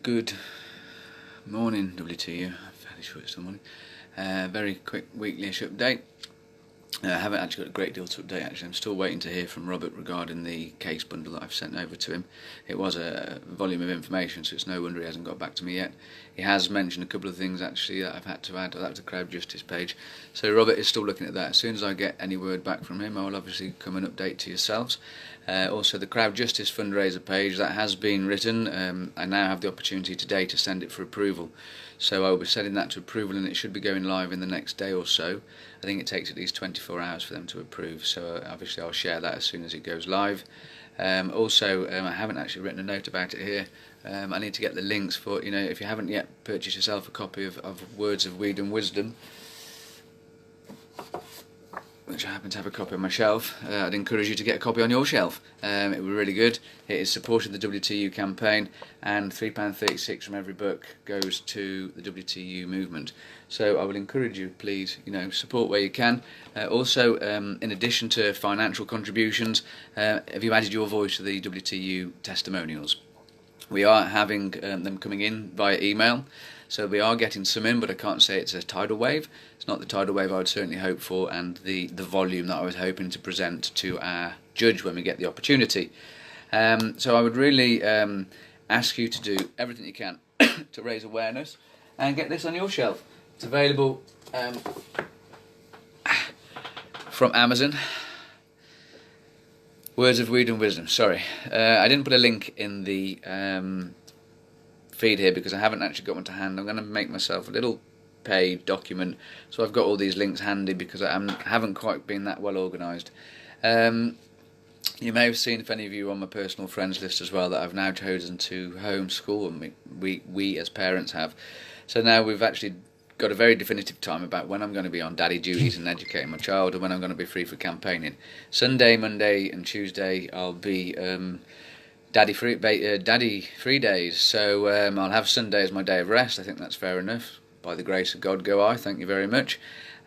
Good morning, WTU. Fairly sure it's still morning. Very quick weekly-ish update. I haven't actually got a great deal to update. Actually, I'm still waiting to hear from Robert regarding the case bundle that I've sent over to him. It was a volume of information, so it's no wonder he hasn't got back to me yet. He has mentioned a couple of things actually that I've had to add to that Crowd Justice page. So Robert is still looking at that. As soon as I get any word back from him, I will obviously come and update to yourselves. Also, the Crowd Justice Fundraiser page, that has been written. I now have the opportunity today to send it for approval. So I will be sending that to approval, and it should be going live in the next day or so. I think it takes at least 24 hours for them to approve, so obviously I'll share that as soon as it goes live. Also, I haven't actually written a note about it here. I need to get the links for, if you haven't yet purchased yourself a copy of Words of Weed and Wisdom, which I happen to have a copy on my shelf, I'd encourage you to get a copy on your shelf. It would be really good. It is supporting the WTU campaign, and £3.36 from every book goes to the WTU movement. So I will encourage you, please, support where you can. Also, in addition to financial contributions, have you added your voice to the WTU testimonials? We are having them coming in via email. So we are getting some in, but I can't say it's a tidal wave. It's not the tidal wave I would certainly hope for, and the volume that I was hoping to present to our judge when we get the opportunity. So I would really ask you to do everything you can to raise awareness and get this on your shelf. It's available from Amazon. Words of Weed and Wisdom. Sorry, I didn't put a link in the feed here because I haven't actually got one to hand. I'm going to make myself a little paid document, so I've got all these links handy because I haven't quite been that well organised. You may have seen, if any of you are on my personal friends list as well, that I've now chosen to homeschool, and we as parents have. So now we've actually got a very definitive time about when I'm going to be on daddy duties and educating my child, and when I'm going to be free for campaigning. Sunday, Monday and Tuesday I'll be daddy free days, so I'll have Sunday as my day of rest. I think that's fair enough. By the grace of God go I, thank you very much.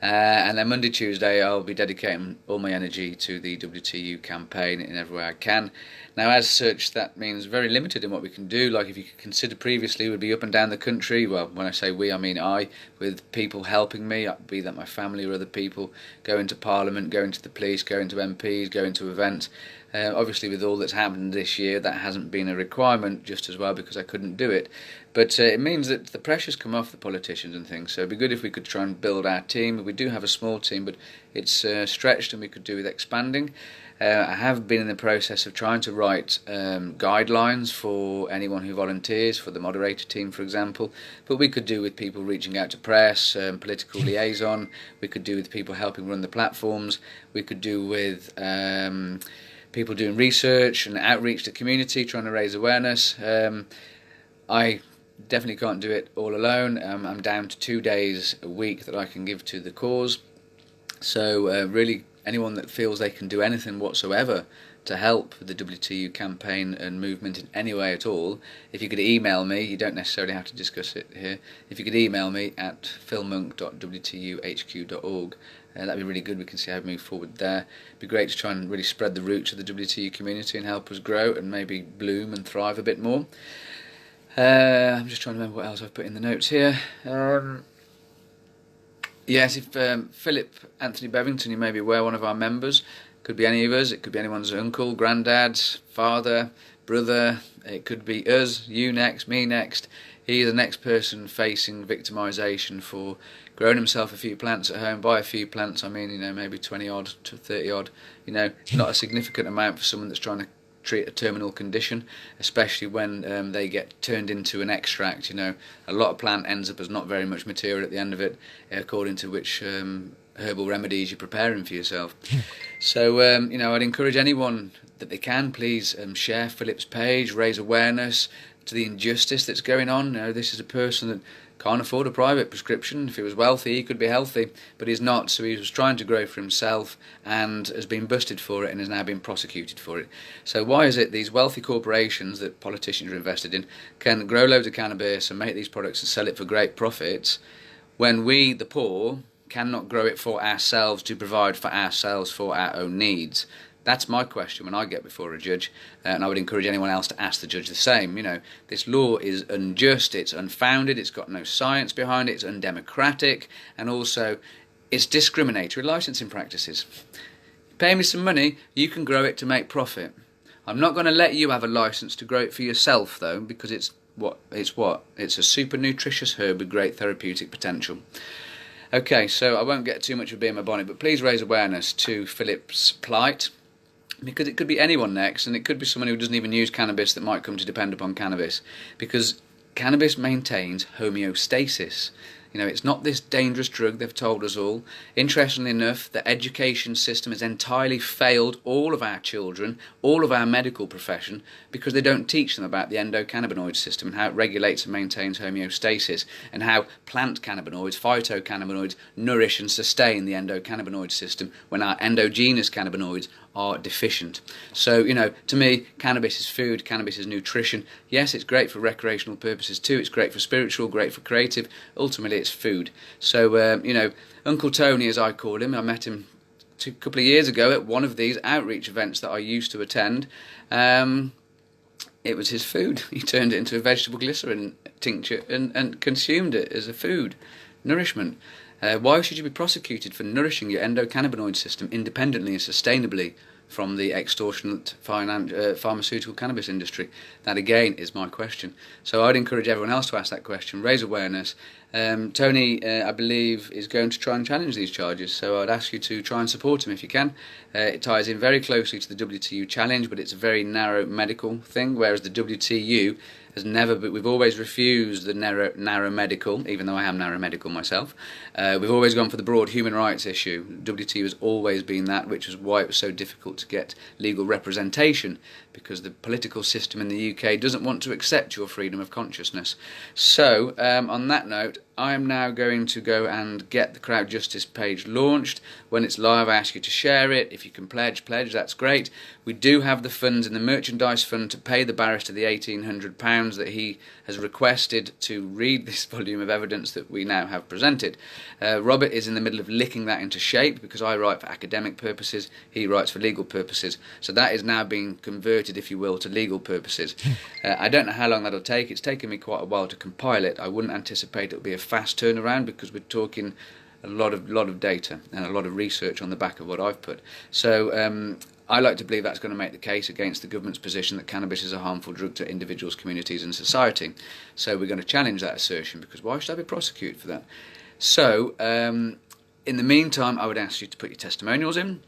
And then Monday, Tuesday I'll be dedicating all my energy to the WTU campaign in every way I can. Now, as such, that means very limited in what we can do. Like, if you could consider previously, we'd be up and down the country, well, when I say we, I mean I, with people helping me, be that my family or other people, going to Parliament, going to the police, going to MPs, going to events. Obviously, with all that's happened this year, that hasn't been a requirement just as well because I couldn't do it. But it means that the pressure's come off the politicians and things, so it'd be good if we could try and build our team. We do have a small team, but it's stretched, and we could do with expanding. I have been in the process of trying to write guidelines for anyone who volunteers, for the moderator team, for example, but we could do with people reaching out to press, political liaison, we could do with people helping run the platforms, we could do with people doing research and outreach to community, trying to raise awareness. I definitely can't do it all alone. I'm down to 2 days a week that I can give to the cause. So really, anyone that feels they can do anything whatsoever to help the WTU campaign and movement in any way at all, if you could email me, you don't necessarily have to discuss it here, if you could email me at philmonk.wtuhq.org, that'd be really good. We can see how we move forward there. It'd be great to try and really spread the roots of the WTU community and help us grow and maybe bloom and thrive a bit more. I'm just trying to remember what else I've put in the notes here. Yes, if Philip Antony Bevington, you may be aware, one of our members, could be any of us, it could be anyone's uncle, granddad, father, brother, it could be us, you next, me next. He's the next person facing victimisation for growing himself a few plants at home. By a few plants, I mean, maybe 20 odd to 30 odd, not a significant amount for someone that's trying to treat a terminal condition, especially when they get turned into an extract. A lot of plant ends up as not very much material at the end of it, according to which herbal remedies you're preparing for yourself. So I'd encourage anyone that they can, please share Philip's page, raise awareness to the injustice that's going on. This is a person that can't afford a private prescription. If he was wealthy, he could be healthy, but he's not, so he was trying to grow for himself and has been busted for it and has now been prosecuted for it. So why is it these wealthy corporations that politicians are invested in can grow loads of cannabis and make these products and sell it for great profits, when we, the poor, cannot grow it for ourselves to provide for ourselves for our own needs? That's my question when I get before a judge, and I would encourage anyone else to ask the judge the same. This law is unjust, it's unfounded, it's got no science behind it, it's undemocratic, and also it's discriminatory licensing practices. Pay me some money, you can grow it to make profit. I'm not going to let you have a license to grow it for yourself, though, because it's a super nutritious herb with great therapeutic potential. Okay, so I won't get too much of a bee in my bonnet, but please raise awareness to Philip's plight, because it could be anyone next, and it could be someone who doesn't even use cannabis that might come to depend upon cannabis, because cannabis maintains homeostasis. It's not this dangerous drug they've told us all. Interestingly enough, the education system has entirely failed all of our children, all of our medical profession, because they don't teach them about the endocannabinoid system and how it regulates and maintains homeostasis, and how plant cannabinoids, phytocannabinoids, nourish and sustain the endocannabinoid system when our endogenous cannabinoids are deficient. So, to me, cannabis is food, cannabis is nutrition. Yes, it's great for recreational purposes too, it's great for spiritual, great for creative. Ultimately, it's food. So, Uncle Tony, as I call him, I met him a couple of years ago at one of these outreach events that I used to attend. It was his food. He turned it into a vegetable glycerin tincture and consumed it as a food, nourishment. Why should you be prosecuted for nourishing your endocannabinoid system independently and sustainably from the extortionate pharmaceutical cannabis industry? That again is my question. So I'd encourage everyone else to ask that question, raise awareness. Tony, I believe, is going to try and challenge these charges, so I'd ask you to try and support him if you can. It ties in very closely to the WTU challenge, but it's a very narrow medical thing, whereas the WTU has never, but we've always refused the narrow medical, even though I am narrow medical myself. We've always gone for the broad human rights issue. WTU has always been that, which is why it was so difficult to get legal representation, because the political system in the UK doesn't want to accept your freedom of consciousness. So, on that note, I am now going to go and get the Crowd Justice page launched. When it's live, I ask you to share it. If you can pledge, that's great. We do have the funds in the merchandise fund to pay the barrister the £1,800 that he has requested to read this volume of evidence that we now have presented. Robert is in the middle of licking that into shape, because I write for academic purposes, he writes for legal purposes. So that is now being converted, if you will, to legal purposes. I don't know how long that'll take. It's taken me quite a while to compile it. I wouldn't anticipate it'll be a fast turnaround, because we're talking a lot of data and a lot of research on the back of what I've put. So I like to believe that's going to make the case against the government's position that cannabis is a harmful drug to individuals, communities and society. So we're going to challenge that assertion, because why should I be prosecuted for that? So in the meantime, I would ask you to put your testimonials in.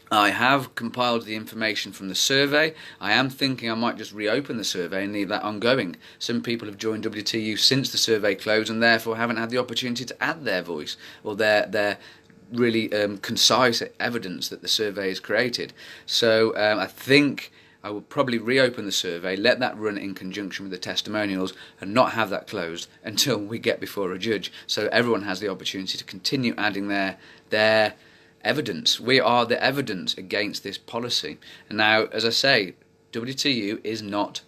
I have compiled the information from the survey. I am thinking I might just reopen the survey and leave that ongoing. Some people have joined WTU since the survey closed and therefore haven't had the opportunity to add their voice or their really concise evidence that the survey has created. So I think I will probably reopen the survey, let that run in conjunction with the testimonials, and not have that closed until we get before a judge, so everyone has the opportunity to continue adding their evidence. We are the evidence against this policy. And now, as I say, WTU is not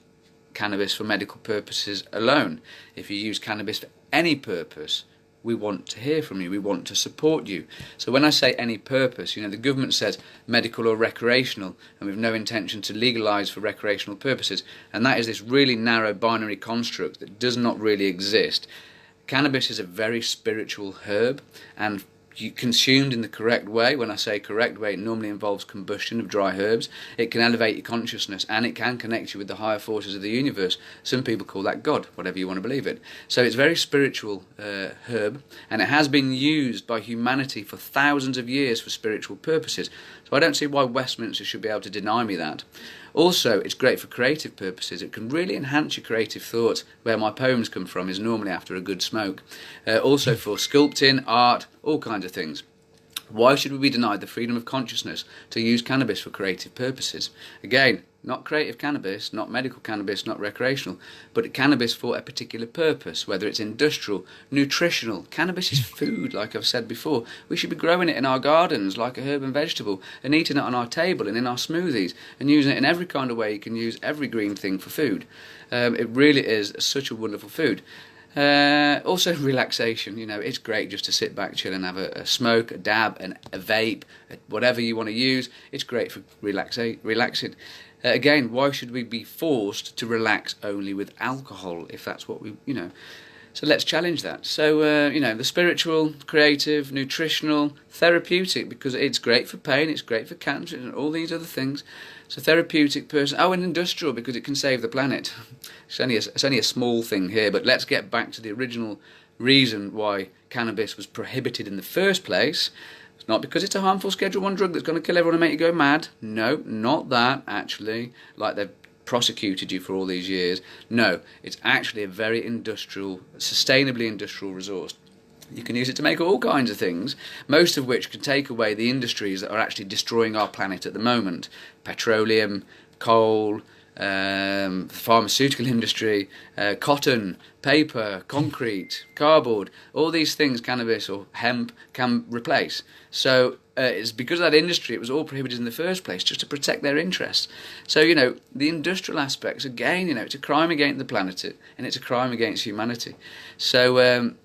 cannabis for medical purposes alone. If you use cannabis for any purpose, we want to hear from you, we want to support you. So when I say any purpose, the government says medical or recreational, and we've no intention to legalise for recreational purposes, and that is this really narrow binary construct that does not really exist. Cannabis is a very spiritual herb, and consumed in the correct way. When I say correct way, it normally involves combustion of dry herbs. It can elevate your consciousness, and it can connect you with the higher forces of the universe. Some people call that God, whatever you want to believe it. So it's a very spiritual herb, and it has been used by humanity for thousands of years for spiritual purposes. So I don't see why Westminster should be able to deny me that. Also, it's great for creative purposes. It can really enhance your creative thoughts. Where my poems come from is normally after a good smoke. Also for sculpting, art, all kinds of things. Why should we be denied the freedom of consciousness to use cannabis for creative purposes? Again, not creative cannabis, not medical cannabis, not recreational, but cannabis for a particular purpose, whether it's industrial, nutritional. Cannabis is food, like I've said before. We should be growing it in our gardens like a herb and vegetable, and eating it on our table and in our smoothies, and using it in every kind of way you can use every green thing for food. It really is such a wonderful food. Also relaxation, it's great just to sit back, chill and have a smoke, a dab, a vape, whatever you want to use. It's great for relaxing. Again, why should we be forced to relax only with alcohol if that's what So let's challenge that. So, the spiritual, creative, nutritional, therapeutic, because it's great for pain, it's great for cancer, and all these other things. So therapeutic person. Oh, and industrial, because it can save the planet. It's only a small thing here, but let's get back to the original reason why cannabis was prohibited in the first place. It's not because it's a harmful Schedule 1 drug that's going to kill everyone and make you go mad. No, not that, actually, like they've prosecuted you for all these years. No, it's actually a very industrial, sustainably industrial resource. You can use it to make all kinds of things, most of which can take away the industries that are actually destroying our planet at the moment. Petroleum, coal, the pharmaceutical industry, cotton, paper, concrete, cardboard, all these things cannabis or hemp can replace. So it's because of that industry it was all prohibited in the first place, just to protect their interests. So, the industrial aspects, again, it's a crime against the planet and it's a crime against humanity. So,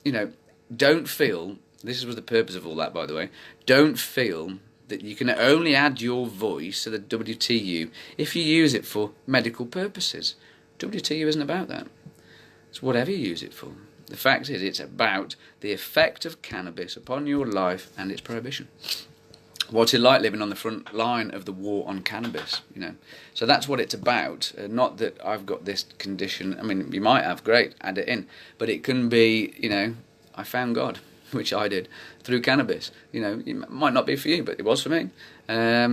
don't feel, this was the purpose of all that, by the way, don't feel that you can only add your voice to the WTU if you use it for medical purposes. WTU isn't about that. It's whatever you use it for. The fact is, it's about the effect of cannabis upon your life and its prohibition. What's it like living on the front line of the war on cannabis, So that's what it's about. Not that I've got this condition. I mean, you might have, great, add it in. But it can be, I found God, which I did, through cannabis. It might not be for you, but it was for me.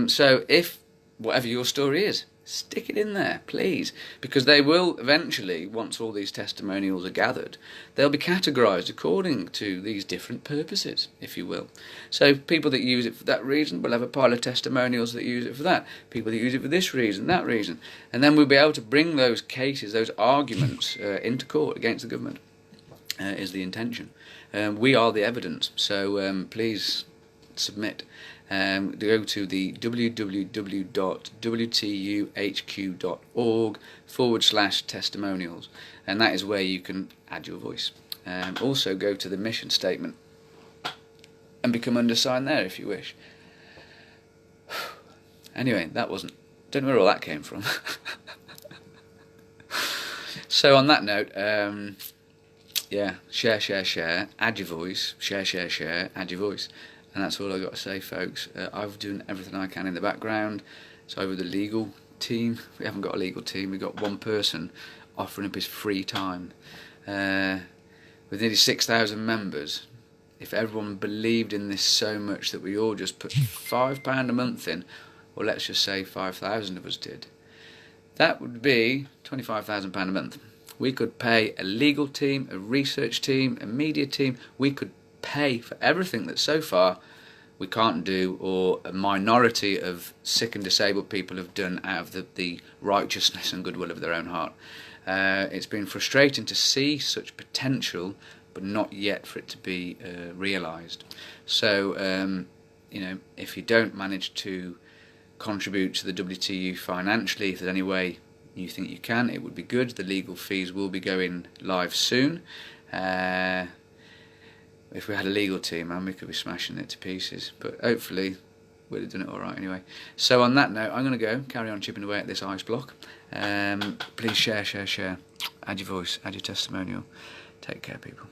So if, whatever your story is, stick it in there, please. Because they will eventually, once all these testimonials are gathered, they'll be categorised according to these different purposes, if you will. So people that use it for that reason will have a pile of testimonials that use it for that. People that use it for this reason, that reason. And then we'll be able to bring those cases, those arguments into court against the government, is the intention. We are the evidence, so please submit. Go to the www.wtuhq.org/testimonials, and that is where you can add your voice. Also go to the mission statement and become undersigned there if you wish. Anyway, don't know where all that came from. So on that note, share, add your voice, share, add your voice. And that's all I've got to say, folks. I've done everything I can in the background. It's over the legal team. We haven't got a legal team. We've got one person offering up his free time. With nearly 6,000 members, if everyone believed in this so much that we all just put £5 a month in, or let's just say 5,000 of us did, that would be £25,000 a month. We could pay a legal team, a research team, a media team. We could pay for everything that so far we can't do, or a minority of sick and disabled people have done out of the righteousness and goodwill of their own heart. It's been frustrating to see such potential, but not yet for it to be realised. So, if you don't manage to contribute to the WTU financially, if there's any way you think you can, it would be good. The legal fees will be going live soon. If we had a legal team, man, we could be smashing it to pieces. But hopefully, we'd have done it all right anyway. So on that note, I'm going to carry on chipping away at this ice block. Please share. Add your voice, add your testimonial. Take care, people.